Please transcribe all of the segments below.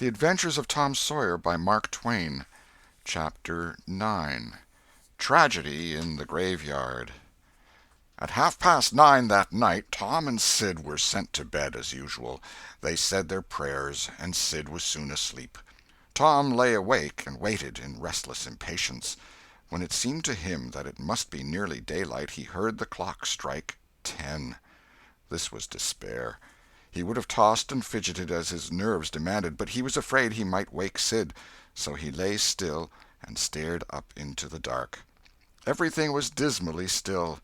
The Adventures of Tom Sawyer by Mark Twain. Chapter 9. Tragedy in the Graveyard. At 9:30 that night, Tom and Sid were sent to bed as usual. They said their prayers, and Sid was soon asleep. Tom lay awake and waited in restless impatience. When it seemed to him that it must be nearly daylight, he heard the clock strike 10. This was despair. He would have tossed and fidgeted as his nerves demanded, but he was afraid he might wake Sid, so he lay still and stared up into the dark. Everything was dismally still.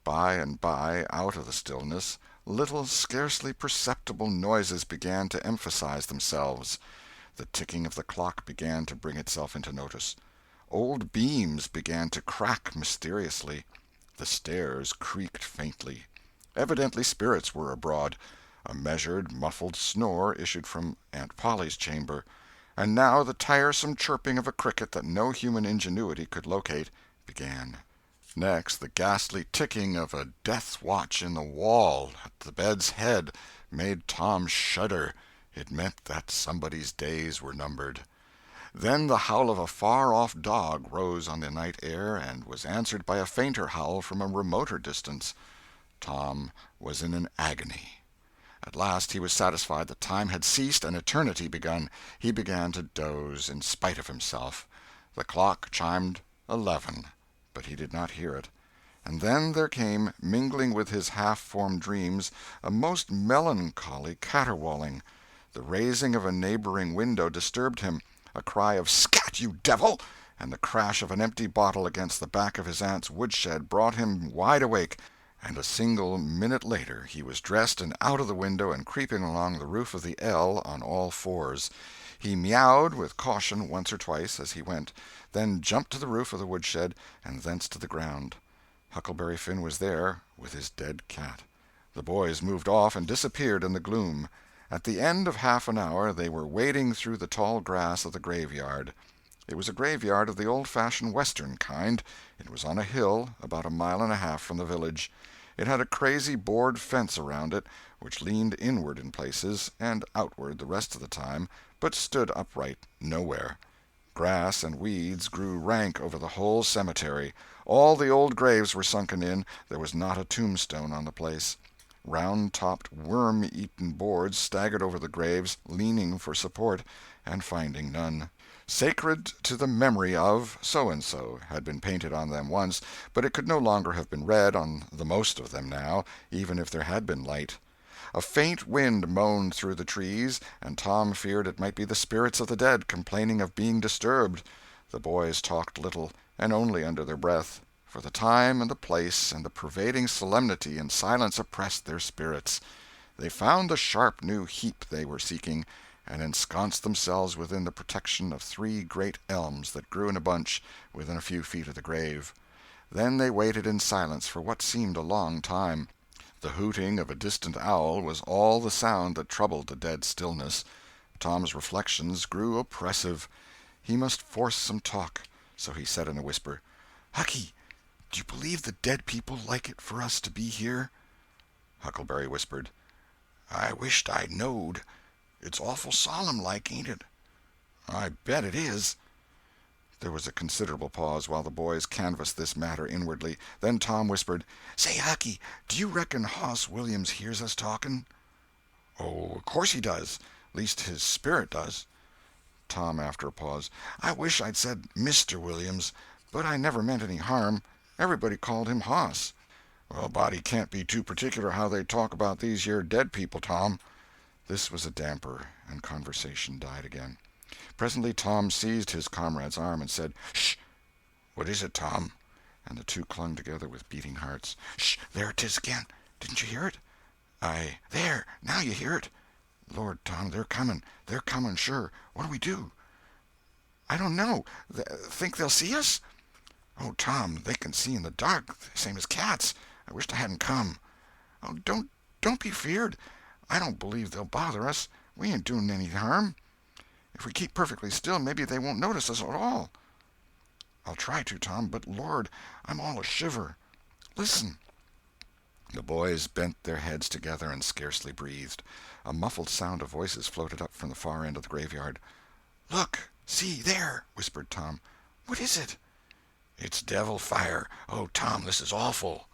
By and by, out of the stillness, little, scarcely perceptible noises began to emphasize themselves. The ticking of the clock began to bring itself into notice. Old beams began to crack mysteriously. The stairs creaked faintly. Evidently spirits were abroad. A measured, muffled snore issued from Aunt Polly's chamber, and now the tiresome chirping of a cricket that no human ingenuity could locate began. Next, the ghastly ticking of a death watch in the wall at the bed's head made Tom shudder. It meant that somebody's days were numbered. Then the howl of a far-off dog rose on the night air and was answered by a fainter howl from a remoter distance. Tom was in an agony. At last he was satisfied that time had ceased and eternity begun. He began to doze in spite of himself. The clock chimed 11, but he did not hear it. And then there came, mingling with his half-formed dreams, a most melancholy caterwauling. The raising of a neighboring window disturbed him. A cry of "Scat, you devil!" and the crash of an empty bottle against the back of his aunt's woodshed brought him wide awake, and a single minute later he was dressed and out of the window and creeping along the roof of the L on all fours. He meowed with caution once or twice as he went, then jumped to the roof of the woodshed and thence to the ground. Huckleberry Finn was there with his dead cat. The boys moved off and disappeared in the gloom. At the end of half an hour they were wading through the tall grass of the graveyard. It was a graveyard of the old-fashioned Western kind. It was on a hill about a mile and a half from the village. It had a crazy board fence around it, which leaned inward in places and outward the rest of the time, but stood upright nowhere. Grass and weeds grew rank over the whole cemetery. All the old graves were sunken in. There was not a tombstone on the place. Round-topped, worm-eaten boards staggered over the graves, leaning for support, and finding none. "Sacred to the memory of so-and-so" had been painted on them once, but it could no longer have been read on the most of them now, even if there had been light. A faint wind moaned through the trees, and Tom feared it might be the spirits of the dead complaining of being disturbed. The boys talked little, and only under their breath, for the time and the place and the pervading solemnity and silence oppressed their spirits. They found the sharp new heap they were seeking, and ensconced themselves within the protection of 3 great elms that grew in a bunch within a few feet of the grave. Then they waited in silence for what seemed a long time. The hooting of a distant owl was all the sound that troubled the dead stillness. Tom's reflections grew oppressive. He must force some talk, so he said in a whisper, "Hucky, do you believe the dead people like it for us to be here?" Huckleberry whispered, "I wisht I knowed. It's awful solemn like, ain't it?" "I bet it is." There was a considerable pause while the boys canvassed this matter inwardly. Then Tom whispered, "Say, Hucky, do you reckon Hoss Williams hears us talking?" "Oh, of course he does. Least his spirit does." Tom, after a pause, "I wish I'd said Mr. Williams, but I never meant any harm. Everybody called him Hoss." "Well, a body can't be too particular how they talk about these here dead people, Tom." This was a damper, and conversation died again. Presently Tom seized his comrade's arm and said, "Shh!" "What is it, Tom?" And the two clung together with beating hearts. "Shh! There 'tis again. Didn't you hear it?" "There! Now you hear it." "Lord, Tom, they're coming. They're coming, sure. What'll we do?" "I don't know. Think they'll see us?" "Oh, Tom, they can see in the dark, same as cats. I wisht I hadn't come." "Oh, don't be feared. I don't believe they'll bother us. We ain't doing any harm. If we keep perfectly still, maybe they won't notice us at all." "I'll try to, Tom, but Lord, I'm all a shiver. Listen." The boys bent their heads together and scarcely breathed. A muffled sound of voices floated up from the far end of the graveyard. "Look! See, there!" whispered Tom. "What is it?" "It's devil fire. Oh, Tom, this is awful."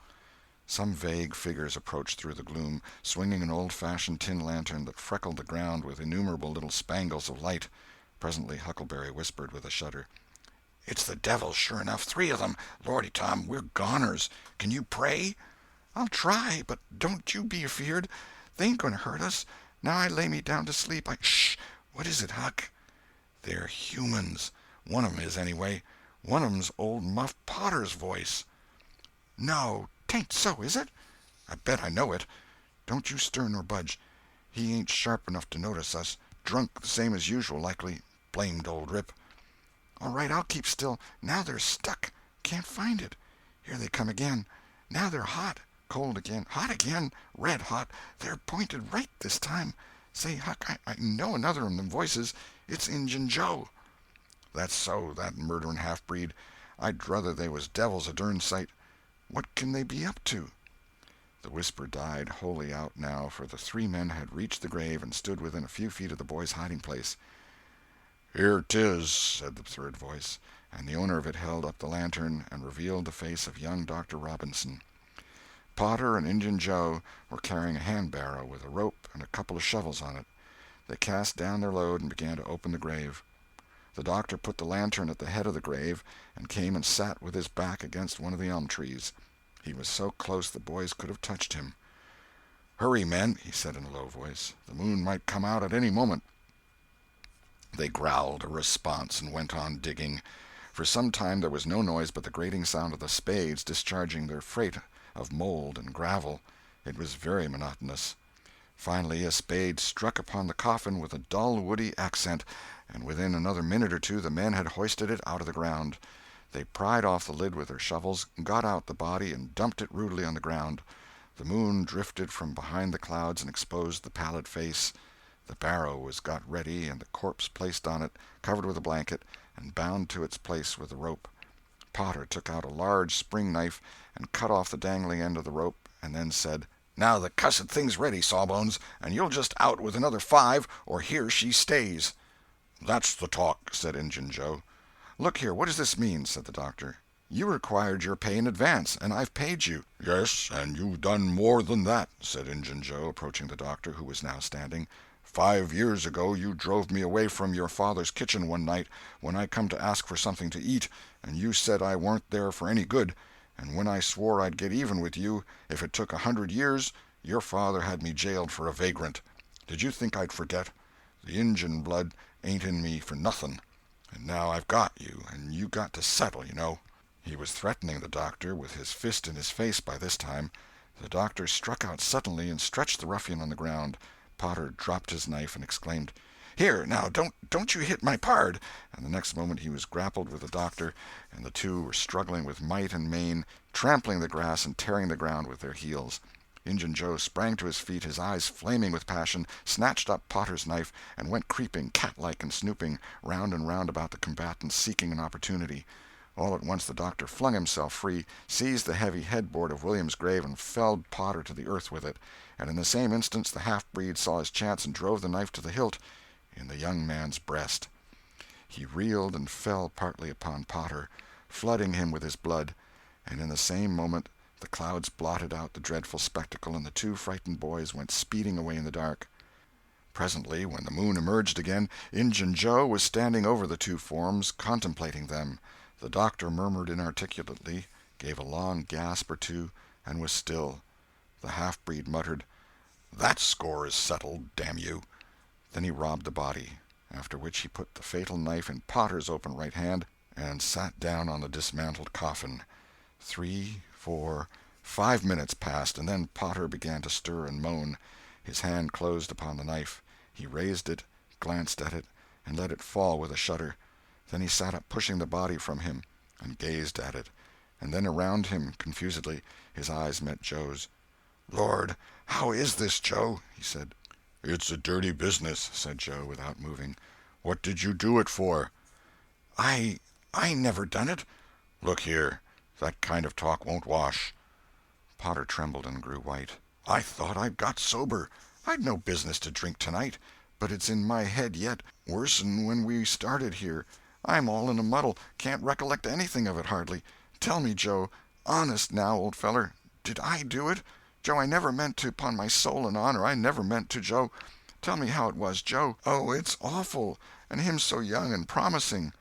Some vague figures approached through the gloom, swinging an old-fashioned tin lantern that freckled the ground with innumerable little spangles of light. Presently Huckleberry whispered with a shudder, "It's the devil, sure enough. 3 of them. Lordy, Tom, we're goners. Can you pray?" "I'll try, but don't you be afeard. They ain't going to hurt us. Now I lay me down to sleep, Shh! What is it, Huck?" "They're humans. One of 'em is, anyway. One of 'em's old Muff Potter's voice." "No, 'tain't so, is it?" "I bet I know it. Don't you stir nor budge. He ain't sharp enough to notice us. Drunk the same as usual, likely. Blamed old Rip." "All right, I'll keep still. Now they're stuck. Can't find it. Here they come again. Now they're hot. Cold again. Hot again. Red hot. They're pointed right this time. Say, Huck, I know another of them voices. It's Injun Joe." "That's so, that murdering half-breed. I'd druther they was devils a dern sight. What can they be up to?" The whisper died wholly out now, for the 3 men had reached the grave and stood within a few feet of the boys' hiding-place. "Here 'tis," said the third voice, and the owner of it held up the lantern and revealed the face of young Dr. Robinson. Potter and Injun Joe were carrying a hand-barrow with a rope and a couple of shovels on it. They cast down their load and began to open the grave. The doctor put the lantern at the head of the grave and came and sat with his back against one of the elm trees. He was so close the boys could have touched him. "Hurry, men," he said in a low voice. "The moon might come out at any moment." They growled a response and went on digging. For some time there was no noise but the grating sound of the spades discharging their freight of mold and gravel. It was very monotonous. Finally a spade struck upon the coffin with a dull woody accent, and within another minute or two the men had hoisted it out of the ground. They pried off the lid with their shovels, got out the body, and dumped it rudely on the ground. The moon drifted from behind the clouds and exposed the pallid face. The barrow was got ready and the corpse placed on it, covered with a blanket, and bound to its place with a rope. Potter took out a large spring knife and cut off the dangling end of the rope, and then said, "Now the cussed thing's ready, Sawbones, and you'll just out with another 5, or here she stays." "That's the talk," said Injun Joe. "Look here, what does this mean?" said the doctor. "You required your pay in advance, and I've paid you." "Yes, and you've done more than that," said Injun Joe, approaching the doctor, who was now standing. 5 years ago you drove me away from your father's kitchen one night when I come to ask for something to eat, and you said I warn't there for any good, and when I swore I'd get even with you if it took 100 years, your father had me jailed for a vagrant. Did you think I'd forget? The Injun blood ain't in me for nothing, and now I've got you, and you got to settle, you know." He was threatening the doctor, with his fist in his face by this time. The doctor struck out suddenly and stretched the ruffian on the ground. Potter dropped his knife and exclaimed, "Here, now, don't you hit my pard!" And the next moment he was grappled with the doctor, and the two were struggling with might and main, trampling the grass and tearing the ground with their heels. Injun Joe sprang to his feet, his eyes flaming with passion, snatched up Potter's knife, and went creeping, cat-like and snooping, round and round about the combatants, seeking an opportunity. All at once the doctor flung himself free, seized the heavy headboard of William's grave, and felled Potter to the earth with it. And in the same instant the half-breed saw his chance and drove the knife to the hilt in the young man's breast. He reeled and fell partly upon Potter, flooding him with his blood, and in the same moment the clouds blotted out the dreadful spectacle, and the 2 frightened boys went speeding away in the dark. Presently, when the moon emerged again, Injun Joe was standing over the 2 forms, contemplating them. The doctor murmured inarticulately, gave a long gasp or two, and was still. The half-breed muttered, "That score is settled, damn you." Then he robbed the body, after which he put the fatal knife in Potter's open right hand and sat down on the dismantled coffin. 3, 4, 5 minutes passed, and then Potter began to stir and moan. His hand closed upon the knife. He raised it, glanced at it, and let it fall with a shudder. Then he sat up, pushing the body from him, and gazed at it, and then around him confusedly. His eyes met Joe's. "Lord, how is this, Joe?" he said. "It's a dirty business," said Joe, without moving. "What did you do it for?" I never done it." "Look here, that kind of talk won't wash." Potter trembled and grew white. "I thought I'd got sober. I'd no business to drink tonight, but it's in my head yet, worse'n when we started here. I'm all in a muddle, can't recollect anything of it hardly. Tell me, Joe, honest now, old feller, did I do it? Joe, I never meant to, 'pon my soul and honor, I never meant to, Joe. Tell me how it was, Joe. Oh, it's awful, and him so young and promising."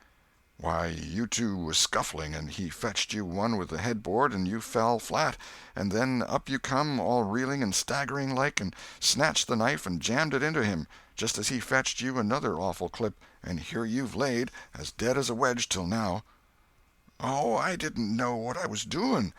"Why, you two was scuffling, and he fetched you one with the headboard, and you fell flat, and then up you come, all reeling and staggering like, and snatched the knife and jammed it into him, just as he fetched you another awful clip, and here you've laid, as dead as a wedge till now." "Oh, I didn't know what I was doing.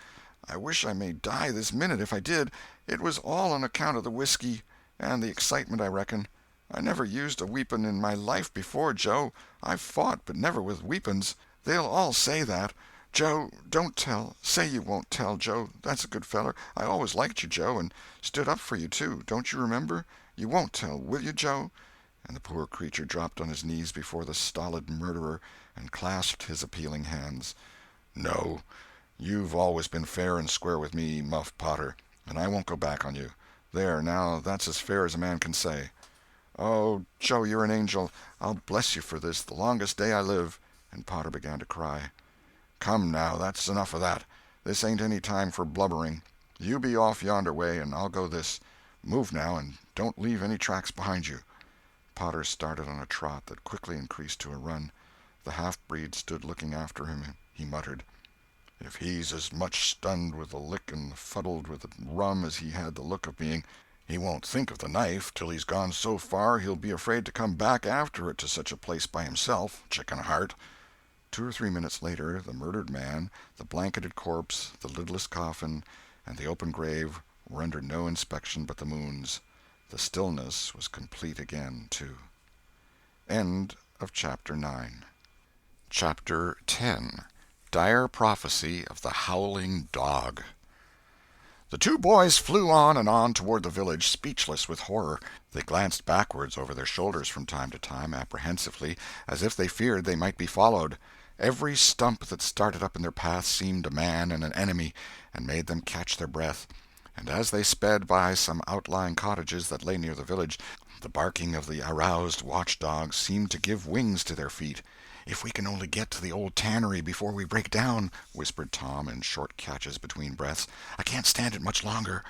I wish I may die this minute if I did. It was all on account of the whiskey, and the excitement, I reckon. I never used a weepon in my life before, Joe. I've fought, but never with weepons. They'll all say that. Joe, don't tell. Say you won't tell, Joe. That's a good feller. I always liked you, Joe, and stood up for you, too. Don't you remember? You won't tell, will you, Joe?" And the poor creature dropped on his knees before the stolid murderer and clasped his appealing hands. "No. You've always been fair and square with me, Muff Potter, and I won't go back on you. There, now, that's as fair as a man can say." "Oh, Joe, you're an angel. I'll bless you for this the longest day I live." And Potter began to cry. "Come, now, that's enough of that. This ain't any time for blubbering. You be off yonder way, and I'll go this. Move now, and don't leave any tracks behind you." Potter started on a trot that quickly increased to a run. The half-breed stood looking after him. He muttered, "If he's as much stunned with the lick and fuddled with the rum as he had the look of being, he won't think of the knife till he's gone so far he'll be afraid to come back after it to such a place by himself, chicken heart." 2 or 3 minutes later, the murdered man, the blanketed corpse, the lidless coffin, and the open grave were under no inspection but the moon's. The stillness was complete again, too. End of Chapter 9. Chapter 10. Dire Prophecy of the Howling Dog. The two boys flew on and on toward the village, speechless with horror. They glanced backwards over their shoulders from time to time, apprehensively, as if they feared they might be followed. Every stump that started up in their path seemed a man and an enemy, and made them catch their breath. And as they sped by some outlying cottages that lay near the village, the barking of the aroused watch-dogs seemed to give wings to their feet. "If we can only get to the old tannery before we break down," whispered Tom in short catches between breaths. "I can't stand it much longer."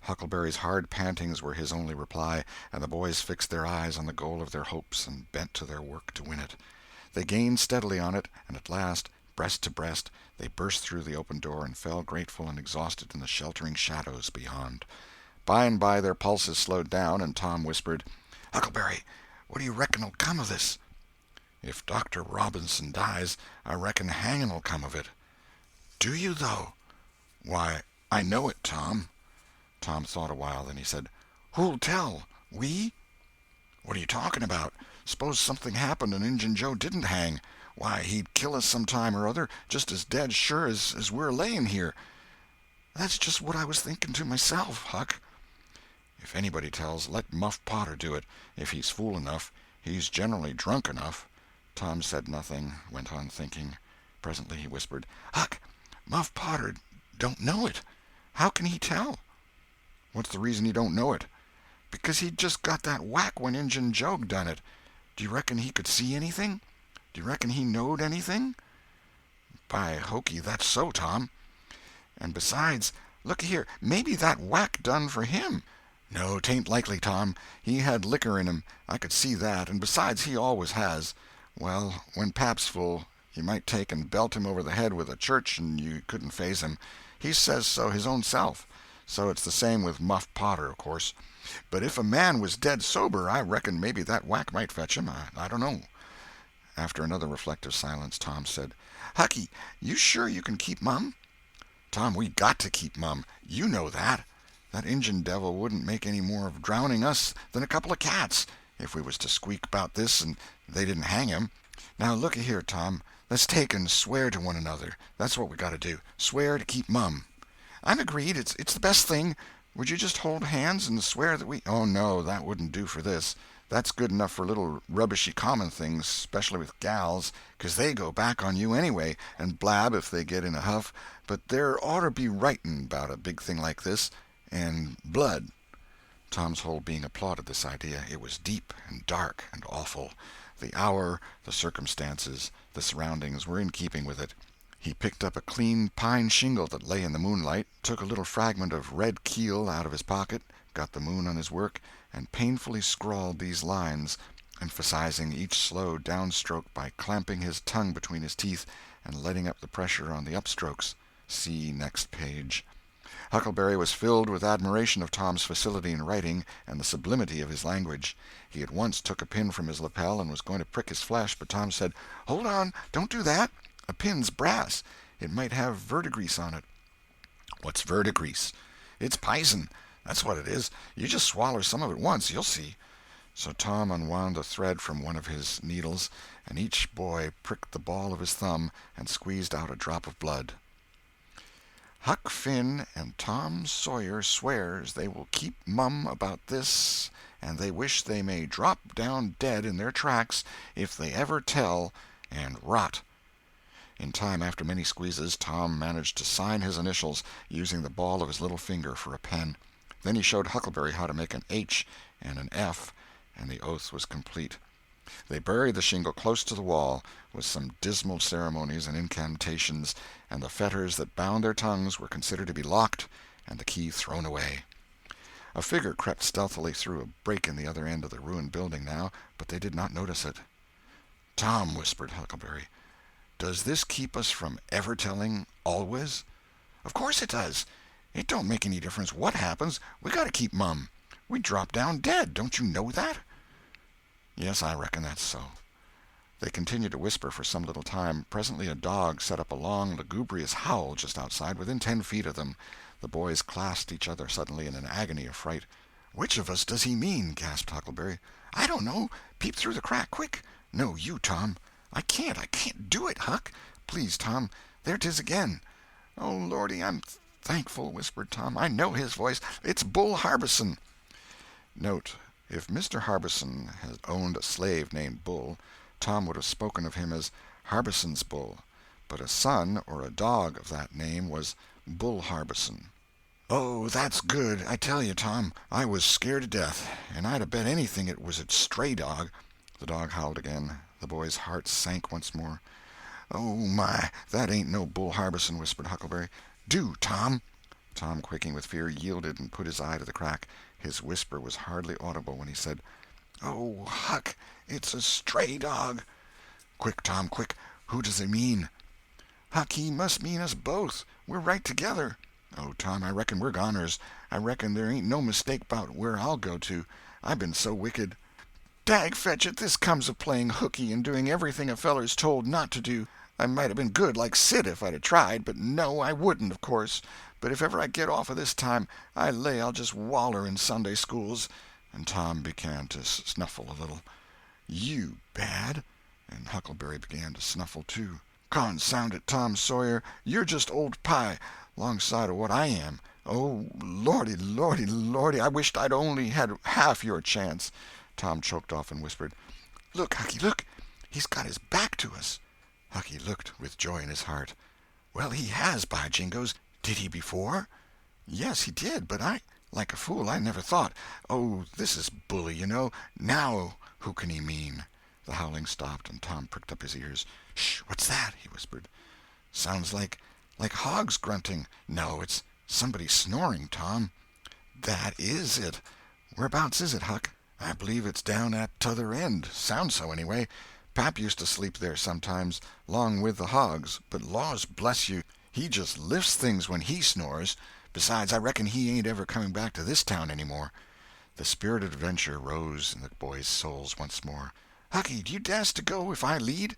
Huckleberry's hard pantings were his only reply, and the boys fixed their eyes on the goal of their hopes and bent to their work to win it. They gained steadily on it, and at last, breast to breast, they burst through the open door and fell grateful and exhausted in the sheltering shadows beyond. By and by their pulses slowed down, and Tom whispered, "Huckleberry, what do you reckon'll come of this?" "If Dr. Robinson dies, I reckon hanging'll come of it." "Do you, though?" "Why, I know it, Tom." Tom thought a while, then he said, "Who'll tell? We?" "What are you talking about? Suppose something happened and Injun Joe didn't hang. Why, he'd kill us some time or other, just as dead sure as we're laying here." "That's just what I was thinking to myself, Huck." "If anybody tells, let Muff Potter do it, if he's fool enough. He's generally drunk enough." Tom said nothing, went on thinking. Presently he whispered, "Huck, Muff Potter don't know it. How can he tell?" "What's the reason he don't know it?" "Because he'd just got that whack when Injun Joe done it. Do you reckon he could see anything? Do you reckon he knowed anything?" "By hokey, that's so, Tom." "And besides, looky here, maybe that whack done for him." "No, 'tain't likely, Tom. He had liquor in him, I could see that, and besides he always has. Well, when Pap's full, you might take and belt him over the head with a church and you couldn't faze him. He says so his own self. So it's the same with Muff Potter, of course. But if a man was dead sober, I reckon maybe that whack might fetch him. I don't know." After another reflective silence, Tom said, "Hucky, you sure you can keep mum?" "Tom, we got to keep mum. You know that. That Injun devil wouldn't make any more of drowning us than a couple of cats, if we was to squeak about this and they didn't hang him. Now, looky here, Tom, let's take and swear to one another. That's what we got to do. Swear to keep mum." "I'm agreed. It's the best thing. Would you just hold hands and swear that we—" "Oh, no, that wouldn't do for this. That's good enough for little rubbishy common things, especially with gals, 'cause they go back on you anyway, and blab if they get in a huff, but there oughter be writing about a big thing like this, and blood." Tom's whole being applauded this idea. It was deep and dark and awful. The hour, the circumstances, the surroundings were in keeping with it. He picked up a clean pine shingle that lay in the moonlight, took a little fragment of red keel out of his pocket, got the moon on his work, and painfully scrawled these lines, emphasizing each slow downstroke by clamping his tongue between his teeth and letting up the pressure on the upstrokes. See next page. Huckleberry was filled with admiration of Tom's facility in writing and the sublimity of his language. He at once took a pin from his lapel and was going to prick his flesh, but Tom said, "Hold on, don't do that. A pin's brass. It might have verdigrease on it." "What's verdigrease?" "It's pison. That's what it is. You just swaller some of it once, you'll see." So Tom unwound the thread from one of his needles, and each boy pricked the ball of his thumb and squeezed out a drop of blood. "Huck Finn and Tom Sawyer swears they will keep mum about this, and they wish they may drop down dead in their tracks if they ever tell, and rot." In time, after many squeezes, Tom managed to sign his initials, using the ball of his little finger for a pen. Then he showed Huckleberry how to make an H and an F, and the oath was complete. They buried the shingle close to the wall, with some dismal ceremonies and incantations, and the fetters that bound their tongues were considered to be locked and the key thrown away. A figure crept stealthily through a break in the other end of the ruined building now, but they did not notice it. "Tom," whispered Huckleberry, "does this keep us from ever telling always?" "Of course it does. It don't make any difference what happens. We got to keep mum. We drop down dead. Don't you know that?" "Yes, I reckon that's so." They continued to whisper for some little time. Presently a dog set up a long, lugubrious howl just outside, within 10 feet of them. The boys clasped each other suddenly in an agony of fright. "Which of us does he mean?" gasped Huckleberry. "I don't know. Peep through the crack, quick." "No, you, Tom." I can't do it, Huck." "Please, Tom. There 'tis again." "Oh, Lordy, I'm thankful," whispered Tom. "I know his voice. It's Bull Harbison." Note: If Mr. Harbison had owned a slave named Bull, Tom would have spoken of him as Harbison's Bull, but a son or a dog of that name was Bull Harbison. "Oh, that's good. I tell you, Tom, I was scared to death, and I'd have bet anything it was a stray dog." The dog howled again. The boy's heart sank once more. "Oh, my, that ain't no Bull Harbison," whispered Huckleberry. "Do, Tom." Tom, quaking with fear, yielded and put his eye to the crack. His whisper was hardly audible when he said, "Oh, Huck, it's a stray dog." "Quick, Tom, quick. Who does he mean?" "Huck, he must mean us both. We're right together." "Oh, Tom, I reckon we're goners. I reckon there ain't no mistake 'bout where I'll go to. I been so wicked." "Dag fetch it, this comes of playing hooky and doing everything a feller's told not to do. I might have been good like Sid if I'd tried, but no, I wouldn't, of course. But if ever I get off of this time, I lay I'll just waller in Sunday schools." And Tom began to snuffle a little. "You bad?" And Huckleberry began to snuffle too. "Consound it, Tom Sawyer, you're just old pie, 'longside of what I am. Oh, Lordy, Lordy, Lordy, I wisht I'd only had half your chance." Tom choked off and whispered, "Look, Hucky, look! He's got his back to us." Hucky looked with joy in his heart. "Well, he has, by jingoes! Did he before?" "Yes, he did, but like a fool, I never thought. Oh, this is bully, you know. Now who can he mean?" The howling stopped, and Tom pricked up his ears. "Shh! What's that?" he whispered. "Sounds like hogs grunting. No, it's somebody snoring, Tom." "That is it. Whereabouts is it, Huck?" "I believe it's down at t'other end. Sounds so, anyway. Pap used to sleep there sometimes, 'long with the hogs, but laws bless you, he just lifts things when he snores. Besides, I reckon he ain't ever coming back to this town any more." The spirit of adventure rose in the boys' souls once more. "Hucky, do you dast to go if I lead?"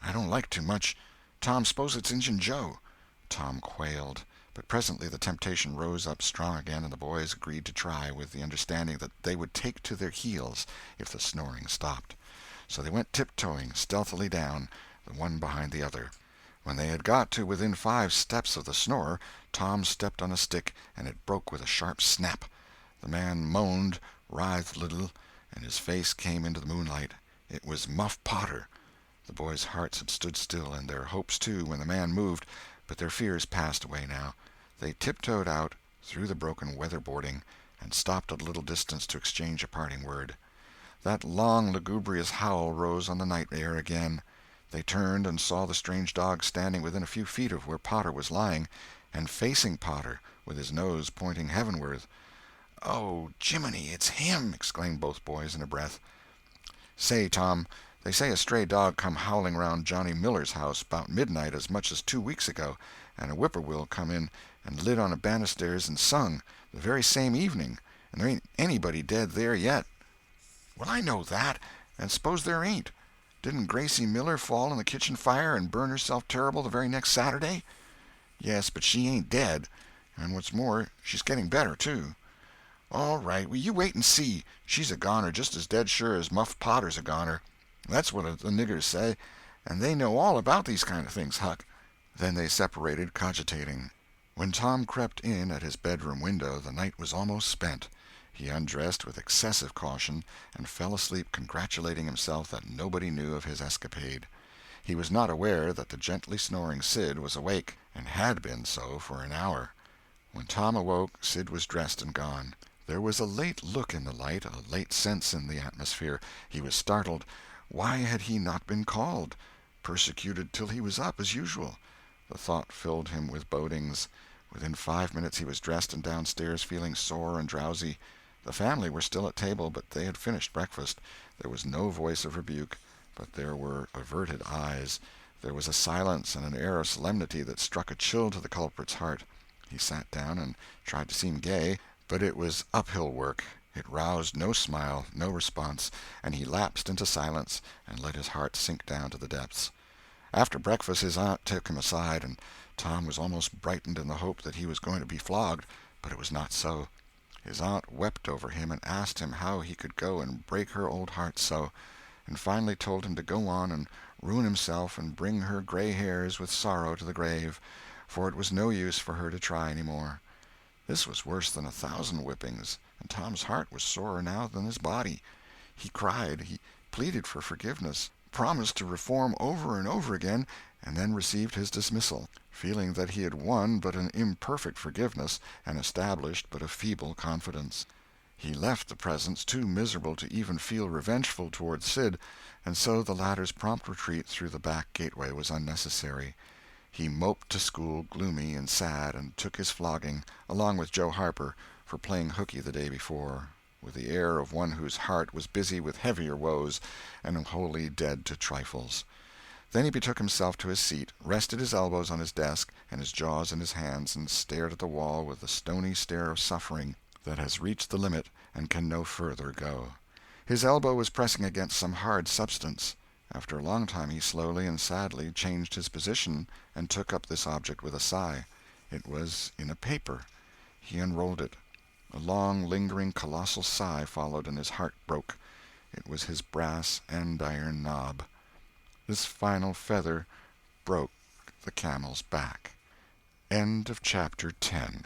"I don't like too much. Tom, s'pose it's Injun Joe." Tom quailed, but presently the temptation rose up strong again, and the boys agreed to try, with the understanding that they would take to their heels if the snoring stopped. So they went tiptoeing stealthily down, the one behind the other. When they had got to within 5 steps of the snorer, Tom stepped on a stick, and it broke with a sharp snap. The man moaned, writhed a little, and his face came into the moonlight. It was Muff Potter. The boys' hearts had stood still, and their hopes too, when the man moved, but their fears passed away now. They tiptoed out, through the broken weather-boarding, and stopped at a little distance to exchange a parting word. That long, lugubrious howl rose on the night air again. They turned and saw the strange dog standing within a few feet of where Potter was lying, and facing Potter, with his nose pointing heavenward. "Oh, Jiminy, it's him!" exclaimed both boys in a breath. "Say, Tom, they say a stray dog come howling round Johnny Miller's house 'bout midnight as much as 2 weeks ago, and a whippoorwill come in and lit on a banisters and sung, the very same evening, and there ain't anybody dead there yet." "Well, I know that, and suppose there ain't. Didn't Gracie Miller fall in the kitchen fire and burn herself terrible the very next Saturday?" "Yes, but she ain't dead, and what's more, she's getting better, too." "All right, well, you wait and see. She's a goner just as dead sure as Muff Potter's a goner. That's what the niggers say, and they know all about these kind of things, Huck." Then they separated, cogitating. When Tom crept in at his bedroom window, the night was almost spent. He undressed with excessive caution, and fell asleep congratulating himself that nobody knew of his escapade. He was not aware that the gently snoring Sid was awake, and had been so for an hour. When Tom awoke, Sid was dressed and gone. There was a late look in the light, a late sense in the atmosphere. He was startled. Why had he not been called? Persecuted till he was up, as usual. The thought filled him with bodings. Within 5 minutes he was dressed and downstairs, feeling sore and drowsy. The family were still at table, but they had finished breakfast. There was no voice of rebuke, but there were averted eyes. There was a silence and an air of solemnity that struck a chill to the culprit's heart. He sat down and tried to seem gay, but it was uphill work. It roused no smile, no response, and he lapsed into silence and let his heart sink down to the depths. After breakfast his aunt took him aside, and Tom was almost brightened in the hope that he was going to be flogged, but it was not so. His aunt wept over him and asked him how he could go and break her old heart so, and finally told him to go on and ruin himself and bring her gray hairs with sorrow to the grave, for it was no use for her to try any more. This was worse than 1,000 whippings, and Tom's heart was sorer now than his body. He cried, he pleaded for forgiveness, promised to reform over and over again, and then received his dismissal, feeling that he had won but an imperfect forgiveness and established but a feeble confidence. He left the presence too miserable to even feel revengeful toward Sid, and so the latter's prompt retreat through the back gateway was unnecessary. He moped to school, gloomy and sad, and took his flogging, along with Joe Harper, for playing hooky the day before, with the air of one whose heart was busy with heavier woes and wholly dead to trifles. Then he betook himself to his seat, rested his elbows on his desk and his jaws in his hands, and stared at the wall with the stony stare of suffering that has reached the limit and can no further go. His elbow was pressing against some hard substance. After a long time he slowly and sadly changed his position and took up this object with a sigh. It was in a paper. He unrolled it. A long, lingering, colossal sigh followed, and his heart broke. It was his brass andiron knob. This final feather broke the camel's back. End of chapter 10.